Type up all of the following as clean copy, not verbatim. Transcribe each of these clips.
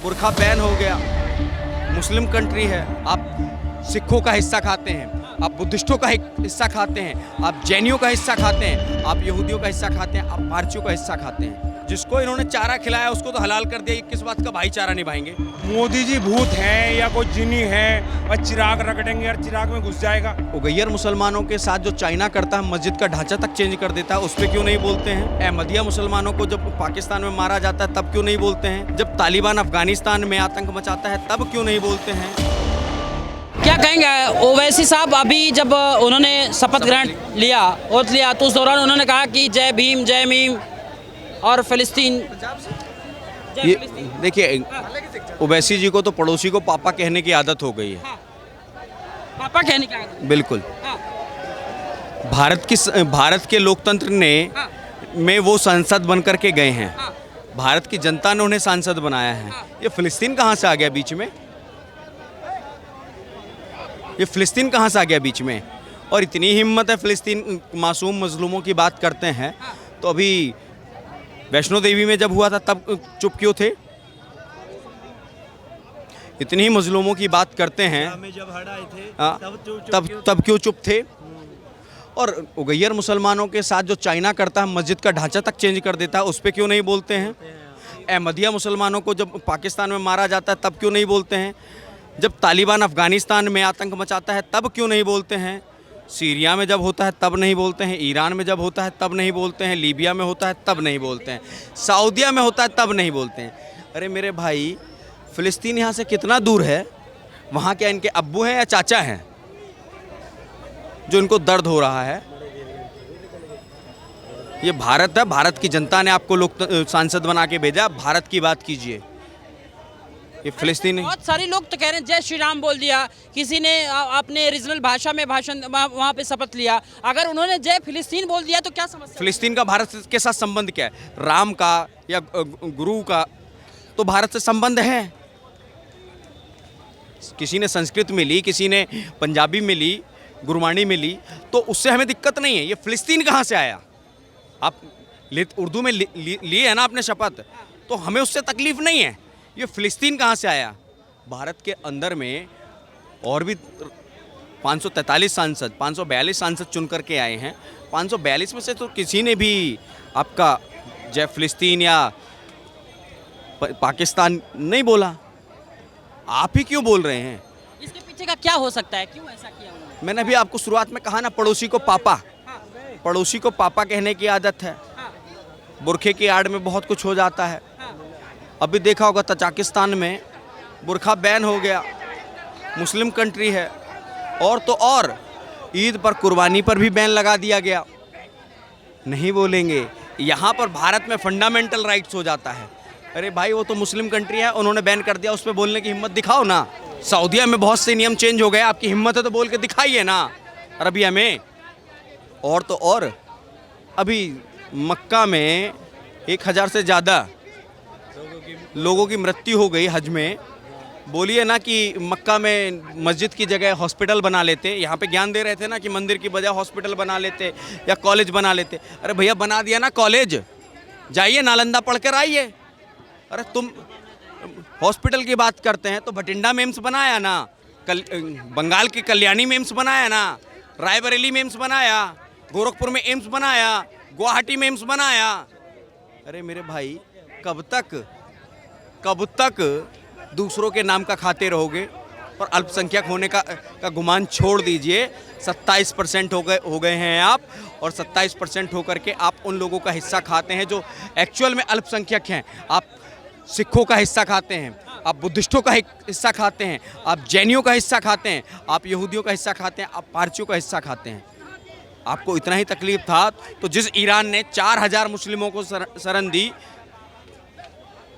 बुर्खा ban हो गया, Muslim country है, आप सिखों का हिस्सा खाते हैं, आप बुद्धिस्टों का हिस्सा खाते हैं, आप जैनियों का हिस्सा खाते हैं, आप यहूदियों का हिस्सा खाते हैं, आप पारसियों का हिस्सा खाते हैं। जिसको इन्होंने चारा खिलाया उसको तो हलाल कर दिया, ये किस बात का भाईचारा निभाएंगे? मोदी जी भूत हैं या कोई जिनी है और चिराग रख देंगे और चिराग में घुस जाएगा। उगैयर मुसलमानों के साथ जो चाइना करता है, मस्जिद का ढांचा तक चेंज कर देता है, उस पर क्यों नहीं बोलते हैं? अहमदिया मुसलमानों को जब पाकिस्तान में मारा जाता है तब क्यों नहीं बोलते हैं? जब तालिबान अफगानिस्तान में आतंक मचाता है तब क्यों नहीं बोलते हैं? क्या कहेंगे ओवैसी साहब, अभी जब उन्होंने शपथ ग्रहण लिया ओथ लिया तो उस दौरान उन्होंने कहा कि जय भीम जय मीम और फिलिस्तीन ये देखिए, ओवैसी जी को तो पड़ोसी को पापा कहने की आदत हो गई है। पापा कहने क्या है? बिल्कुल। हाँ, भारत के लोकतंत्र ने हाँ, में वो सांसद बन करके गए हैं। हाँ, भारत की जनता ने उन्हें सांसद बनाया है। हाँ। ये फिलिस्तीन कहाँ से आ गया बीच में? ये फिलिस्तीन कहाँ से आ गया बीच में? और इतनी हिम्मत है, फिलिस्तीन मासूम मजलूमों की बात करते हैं, तो अभी वैष्णो देवी में जब हुआ था तब चुप क्यों थे? इतनी ही मजलूमों की बात करते हैं, जब हड़ आए थे तब क्यों चुप थे? और उगैयर मुसलमानों के साथ जो चाइना करता है, मस्जिद का ढांचा तक चेंज कर देता है, उस पर क्यों नहीं बोलते हैं? अहमदिया मुसलमानों को जब पाकिस्तान में मारा जाता है तब क्यों नहीं बोलते हैं? जब तालिबान अफगानिस्तान में आतंक मचाता है तब क्यों नहीं बोलते हैं? सीरिया में जब होता है तब नहीं बोलते हैं, ईरान में जब होता है तब नहीं बोलते हैं, लीबिया में होता है तब नहीं बोलते हैं, सऊदीया में होता है तब नहीं बोलते हैं। अरे मेरे भाई, फिलिस्तीन यहाँ से कितना दूर है? वहाँ क्या इनके अब्बू हैं या चाचा हैं जो इनको दर्द हो रहा है? ये भारत है, भारत की जनता ने आपको लोग सांसद बना के भेजा, भारत की बात कीजिए। ये फिलिस्तीनी बहुत सारे लोग तो कह रहे हैं जय श्री राम बोल दिया, किसी ने अपने रीजनल भाषा में भाषण वहाँ पे शपथ लिया। अगर उन्होंने जय फिलिस्तीन बोल दिया तो क्या समस्या? फिलिस्तीन का भारत के साथ संबंध क्या है? राम का या गुरु का तो भारत से संबंध है। किसी ने संस्कृत में ली, किसी ने पंजाबी में ली, गुरबाणी में ली, तो उससे हमें दिक्कत नहीं है। ये फिलिस्तीन कहाँ से आया? आप उर्दू में लिए है ना आपने शपथ, तो हमें उससे तकलीफ नहीं है। ये फिलिस्तीन कहाँ से आया? भारत के अंदर में और भी 543 सांसद, 542 सांसद चुन करके आए हैं। 542 में से तो किसी ने भी आपका जय फिलिस्तीन या पाकिस्तान नहीं बोला। आप ही क्यों बोल रहे हैं? इसके पीछे का क्या हो सकता है? क्यों ऐसा किया उन्होंने? मैंने अभी आपको शुरुआत में कहा ना, पड़ोसी को पापा, हाँ, पड़ोसी को पापा कहने की आदत है। हाँ, बुरखे की आड़ में बहुत कुछ हो जाता है। हाँ, अभी देखा होगा तजाकिस्तान में बुर्खा बैन हो गया, मुस्लिम कंट्री है, और तो और ईद पर, कुर्बानी पर भी बैन लगा दिया गया। नहीं बोलेंगे। यहाँ पर भारत में फंडामेंटल राइट्स हो जाता है। अरे भाई, वो तो मुस्लिम कंट्री है, उन्होंने बैन कर दिया, उस पर बोलने की हिम्मत दिखाओ ना। सऊदीया में बहुत से नियम चेंज हो गए, आपकी हिम्मत है तो बोल के दिखाइए ना अरबिया में। और तो और अभी मक्का में 1000 से ज़्यादा लोगों की मृत्यु हो गई हज में। बोलिए ना कि मक्का में मस्जिद की जगह हॉस्पिटल बना लेते। यहाँ पे ज्ञान दे रहे थे ना कि मंदिर की बजाय हॉस्पिटल बना लेते या कॉलेज बना लेते। अरे भैया, बना दिया ना कॉलेज, जाइए नालंदा पढ़ कर आइए। अरे तुम हॉस्पिटल की बात करते हैं तो भटिंडा में एम्स बनाया ना, बंगाल की कल्याणी में एम्स बनाया ना, रायबरेली में एम्स बनाया, गोरखपुर में एम्स बनाया, गुवाहाटी में एम्स बनाया। अरे मेरे भाई, कब तक दूसरों के नाम का खाते रहोगे? और अल्पसंख्यक होने का गुमान छोड़ दीजिए। 27% हो गए हैं आप, और 27% होकर के आप उन लोगों का हिस्सा खाते हैं जो एक्चुअल में अल्पसंख्यक हैं। आप सिखों का हिस्सा खाते हैं, आप बुद्धिस्टों का हिस्सा खाते हैं, आप जैनियों का हिस्सा खाते हैं, आप यहूदियों का हिस्सा खाते हैं, आप पारसियों का हिस्सा खाते हैं। आपको इतना ही तकलीफ था तो जिस ईरान ने 4000 मुस्लिमों को शरण दी,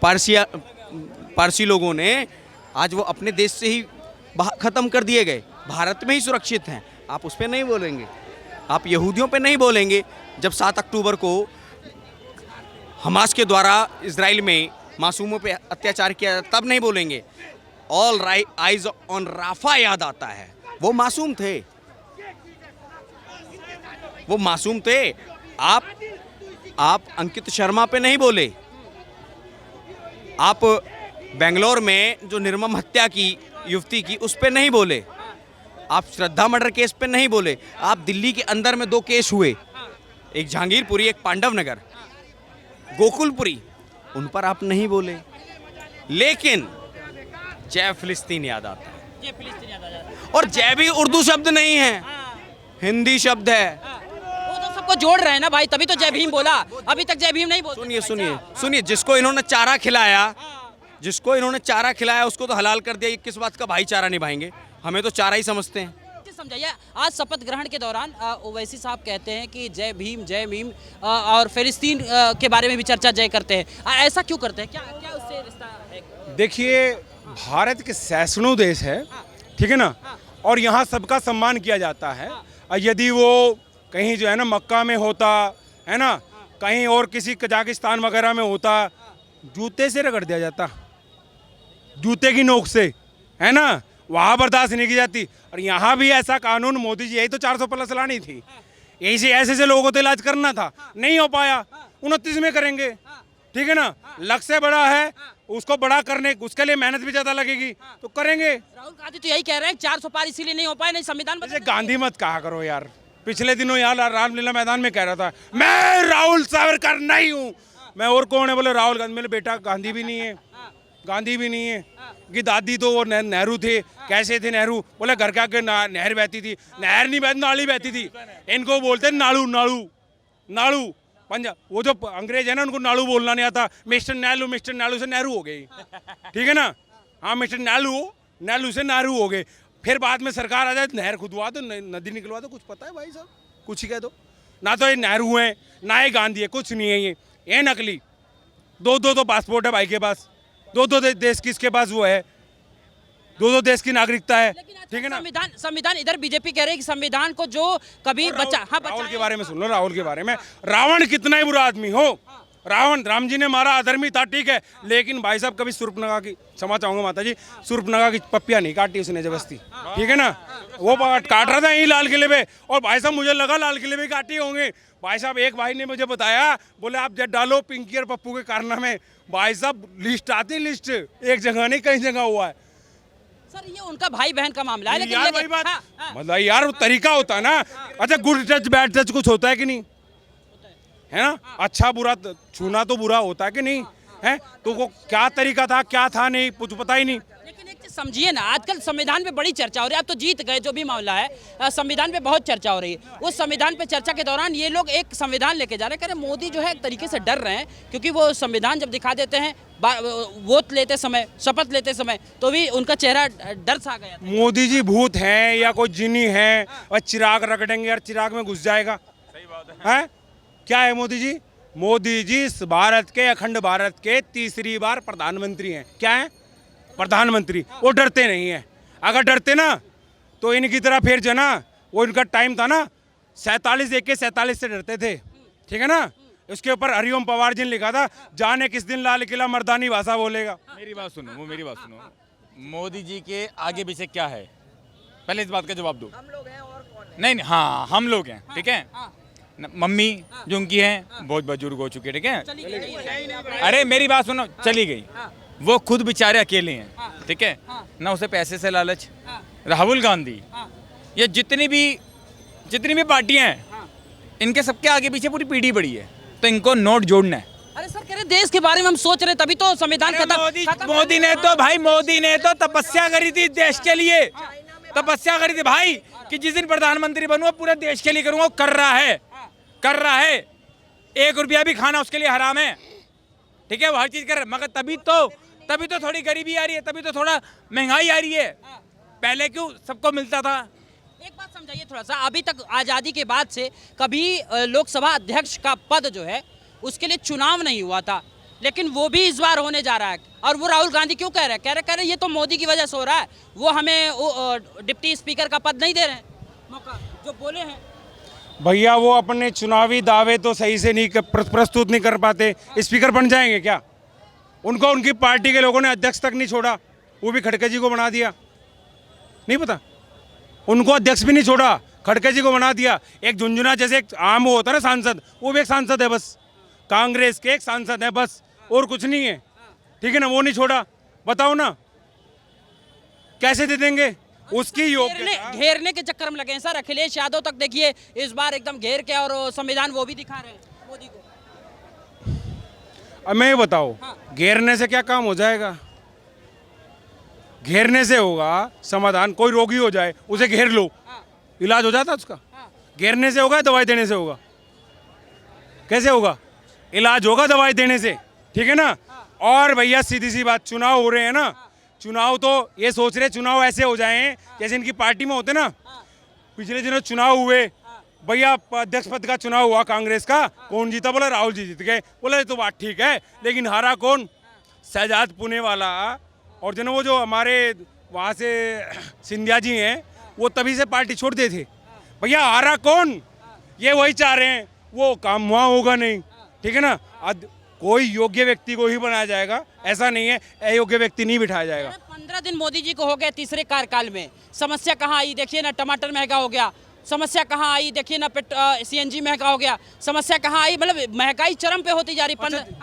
पारसी लोगों ने, आज वो अपने देश से ही ख़त्म कर दिए गए, भारत में ही सुरक्षित हैं। आप उस पर नहीं बोलेंगे, आप यहूदियों पे नहीं बोलेंगे। जब 7 अक्टूबर को हमास के द्वारा इजराइल में मासूमों पे अत्याचार किया तब नहीं बोलेंगे। ऑल आइज ऑन राफा याद आता है। वो मासूम थे, वो मासूम थे। आप अंकित शर्मा पे नहीं बोले, आप बेंगलोर में जो निर्मम हत्या की युवती की, उस पे नहीं बोले। आप श्रद्धा मर्डर केस पे नहीं बोले। आप दिल्ली के अंदर में 2 केस हुए, एक जहांगीरपुरी, एक पांडव नगर, गोकुलपुरी, उन पर आप नहीं बोले। लेकिन जय फिलिस्तीन याद आता है, ये फिलिस्तीन याद आ जाता है। और जय भी उर्दू शब्द नहीं है, हिंदी शब्द है। वो तो सबको जोड़ रहे हैं ना भाई, तभी तो जय भीम बोला। अभी तक जय भीम नहीं बोलते। सुनिए सुनिए सुनिए, जिसको इन्होंने चारा खिलाया, जिसको इन्होंने चारा खिलाया उसको तो हलाल कर दिया। ये किस बात का भाईचारा निभाएंगे? हमें तो चारा ही समझते हैं। समझाइए, आज शपथ ग्रहण के दौरान ओवैसी साहब कहते हैं कि जय भीम और फिलिस्तीन के बारे में भी चर्चा जय करते हैं। ऐसा क्यों करते हैं? क्या क्या उससे रिश्ता है? देखिए, भारत के सैकड़ों देश है, ठीक है ना, और यहाँ सबका सम्मान किया जाता है। और यदि वो कहीं जो है ना मक्का में होता है ना, कहीं और किसी कजाकिस्तान वगैरह में होता, जूते से रगड़ दिया जाता, जूते की नोक से, है ना, वहाँ बर्दाश्त नहीं की जाती। और यहाँ भी ऐसा कानून, मोदी जी यही तो 400+ लानी थी, यही से ऐसे लोगों को तो इलाज करना था, नहीं हो पाया। 29 में करेंगे, ठीक है ना, लक्ष्य बड़ा है, उसको बड़ा करने, उसके लिए मेहनत भी ज्यादा लगेगी, तो करेंगे। राहुल गांधी तो यही कह रहे हैं 400 पार इसीलिए नहीं हो पाए, नहीं संविधान जैसे गांधी मत कहा करो यार। पिछले दिनों यार रामलीला मैदान में कह रहा था, मैं राहुल सावरकर नहीं हूँ। मैं और कौन है? बोले राहुल गांधी। मेरे बेटा गांधी भी नहीं है, गांधी भी नहीं है, कि दादी तो वो नेहरू थे। कैसे थे नेहरू? बोले घर के आगे नहर बहती थी। नहर नहीं बहती, नाली बहती थी। इनको बोलते नाड़ू, नाड़ू, नाड़ू। पंजाब वो जो अंग्रेज है ना, उनको नाड़ू बोलना नहीं आता। मिस्टर नाड़ू से नेहरू हो गई, ठीक है ना। हाँ, मिस्टर नाड़ू से नेहरू हो गए। फिर बाद में सरकार आ जाए, नहर खुदवा दो, नदी निकलवा दो। कुछ पता है भाई साहब? कुछ ही कह दो ना। तो ये नेहरू है ना, ये गांधी है, कुछ नहीं है। ये नकली। दो तो पासपोर्ट है भाई के पास, दो देश की इसके पास वो है, दो देश की नागरिकता है, ठीक है ना। संविधान इधर बीजेपी कह रही है कि संविधान को जो कभी बचा, हाँ, राहुल के बारे में सुन लो, राहुल के बारे में। रावण कितना ही बुरा आदमी हो, राम जी ने मारा, अधर्मी था, ठीक है, लेकिन भाई साहब कभी सुर्पनखा की, क्षमा चाहूंगा माता जी, सुर्पनखा की पप्पियां नहीं काटी उसने जबरदस्ती, ठीक है ना। वो काट रहा था यही लाल किले पे, और भाई साहब मुझे लगा लाल किले पे काटे होंगे। भाई साहब एक भाई ने मुझे बताया, बोले आप जब डालो पिंकी और पप्पू के कारनामे, भाई साहब लिस्ट आती, लिस्ट एक जगह नहीं कई जगह हुआ है। सर ये उनका भाई बहन का मामला है, लेकिन यार वही बात, मतलब यार वो तरीका होता है ना। अच्छा, गुड टच बैड टच कुछ होता है कि नहीं, है ना। अच्छा बुरा छूना तो बुरा होता है कि नहीं है। तो वो क्या तरीका था, क्या था, नहीं कुछ पता ही नहीं। लेकिन एक चीज समझिए ना, आजकल संविधान पे बड़ी चर्चा हो रही है। आप तो जीत गए, जो भी मामला है, संविधान पे बहुत चर्चा हो रही है। उस संविधान पे चर्चा के दौरान ये लोग एक संविधान लेके जा रहे हैं। कह रहे मोदी जो है एक तरीके से डर रहे हैं, क्योंकि वो संविधान जब दिखा देते हैं वोट लेते समय, शपथ लेते समय, तो भी उनका चेहरा डर सा गया। मोदी जी भूत हैं या कोई जिनी है, और चिराग रगड़ेंगे यार, चिराग में घुस जाएगा। सही बात है। क्या है मोदी जी? मोदी जी इस भारत के, अखंड भारत के तीसरी बार प्रधानमंत्री हैं। क्या है? प्रधानमंत्री। वो डरते नहीं है। अगर डरते ना तो इनकी तरह फिर जो ना, वो इनका टाइम था ना, 47 से डरते थे, ठीक है ना। उसके ऊपर हरिओम पवार जी ने लिखा था, जाने किस दिन लाल किला मर्दानी भाषा बोलेगा। मेरी बात सुनो, मेरी बात सुनो। मोदी जी के आगे पीछे क्या है, पहले इस बात का जवाब दो। हम लोग हैं और कौन है? नहीं, हाँ हम लोग हैं, ठीक है। मम्मी जो उनकी हैं बहुत बुजुर्ग हो चुके, ठीक है। अरे मेरी बात सुनो, चली गई, वो खुद बेचारे अकेले हैं, ठीक है ना। उसे पैसे से लालच। राहुल गांधी, ये जितनी भी पार्टियां हैं, इनके सबके आगे पीछे पूरी पीढ़ी बड़ी है, तो इनको नोट जोड़ना है। अरे सर कह रहे देश के बारे में हम सोच रहे, तभी तो संविधान मोदी ने तो तपस्या करी थी देश के लिए, तपस्या करी थी भाई, कि जिस दिन प्रधानमंत्री बनूंगा पूरे देश के लिए करूंगा। कर रहा है। 1 रुपया भी खाना उसके लिए हराम है, ठीक है। वो हर चीज कर रहा है, मगर तभी तो थोड़ी गरीबी आ रही है, तभी तो थोड़ा महंगाई आ रही है। पहले क्यों सबको मिलता था। एक बात समझाइए थोड़ा सा, अभी तक आज़ादी के बाद से कभी लोकसभा अध्यक्ष का पद जो है उसके लिए चुनाव नहीं हुआ था, लेकिन वो भी इस बार होने जा रहा है। और वो राहुल गांधी क्यों कह रहे हैं ये तो मोदी की वजह से हो रहा है, वो हमें डिप्टी स्पीकर का पद नहीं दे रहे हैं मौका, जो बोले हैं। भैया वो अपने चुनावी दावे तो सही से नहीं प्रस्तुत नहीं कर पाते, स्पीकर बन जाएंगे क्या? उनको उनकी पार्टी के लोगों ने अध्यक्ष तक नहीं छोड़ा, वो भी खड़गे जी को बना दिया। नहीं पता, उनको अध्यक्ष भी नहीं छोड़ा, खड़गे जी को बना दिया। एक झुंझुना जैसे एक आम वो होता है ना सांसद, वो भी एक सांसद है बस, कांग्रेस के एक सांसद है बस, और कुछ नहीं है, ठीक है ना। वो नहीं छोड़ा, बताओ ना, कैसे दे देंगे? उसकी योग्यता घेरने के चक्कर में लगे हैं सर। अखिलेश यादव तक देखिए इस बार एकदम घेर के और संविधान वो भी दिखा रहे हैं मोदी को। अब मैं ये बताओ, घेरने से क्या काम हो जाएगा? घेरने से होगा समाधान। कोई रोगी हो जाए, उसे घेर लो, इलाज हो जाता उसका। घेरने से होगा, दवाई देने से होगा? कैसे होगा? इलाज होगा दवाई देने से, ठीक है ना। और भैया सीधी सी बात, चुनाव हो रहे हैं ना, चुनाव तो ये सोच रहे चुनाव ऐसे हो जाएं जैसे इनकी पार्टी में होते ना। पिछले दिनों चुनाव हुए भैया, अध्यक्ष पद का चुनाव हुआ कांग्रेस का, कौन जीता? बोला राहुल जी जीत गए। बोला ये तो बात ठीक है, लेकिन हारा कौन? शहजाद पुणे वाला। और जो वो जो हमारे वहाँ से सिंधिया जी हैं, वो तभी से पार्टी छोड़ दिए थे। भैया हारा कौन? ये वही चाह रहे हैं, वो काम वहाँ होगा नहीं, ठीक है ना। कोई योग्य व्यक्ति को ही बनाया जाएगा, ऐसा नहीं है अयोग्य व्यक्ति नहीं बिठाया जाएगा। 15 दिन मोदी जी को हो गए तीसरे कार्यकाल में, समस्या कहाँ आई? देखिए ना, टमाटर महंगा हो गया, समस्या कहाँ आई? देखिए ना, सीएनजी महंगा हो गया, समस्या कहाँ आई? मतलब महंगाई चरम पे होती जा रही।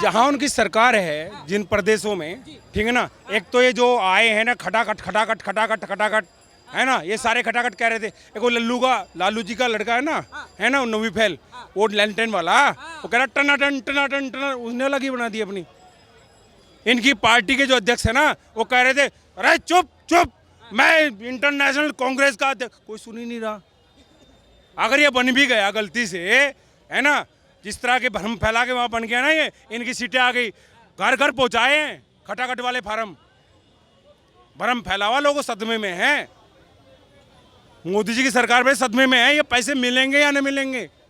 जहाँ उनकी सरकार है, जिन प्रदेशों में, ठीक है ना, एक तो ये जो आए हैं ना खटाखट खटाखट खटाखट खटाखट, है ना, ये सारे खटाखट कह रहे थे। एक वो लालू जी का लड़का है ना, नवी फैल, वो लैंटेन वाला, वो कह रहा टनाटन टनाटन टना, उसने अलग ही बना दी अपनी। इनकी पार्टी के जो अध्यक्ष है ना, वो कह रहे थे अरे चुप चुप, मैं इंटरनेशनल कांग्रेस का अध्यक्ष। कोई सुन ही नहीं रहा। अगर ये बन भी गया गलती से, है ना, जिस तरह के भ्रम फैला के वहाँ बन गया ना, ये इनकी सीटें आ गई, घर घर पहुँचाए हैं खटाखट वाले फार्म। भ्रम फैलावा, लोगों सदमे में है। मोदी जी की सरकार में सदमे में है, ये पैसे मिलेंगे या नहीं मिलेंगे?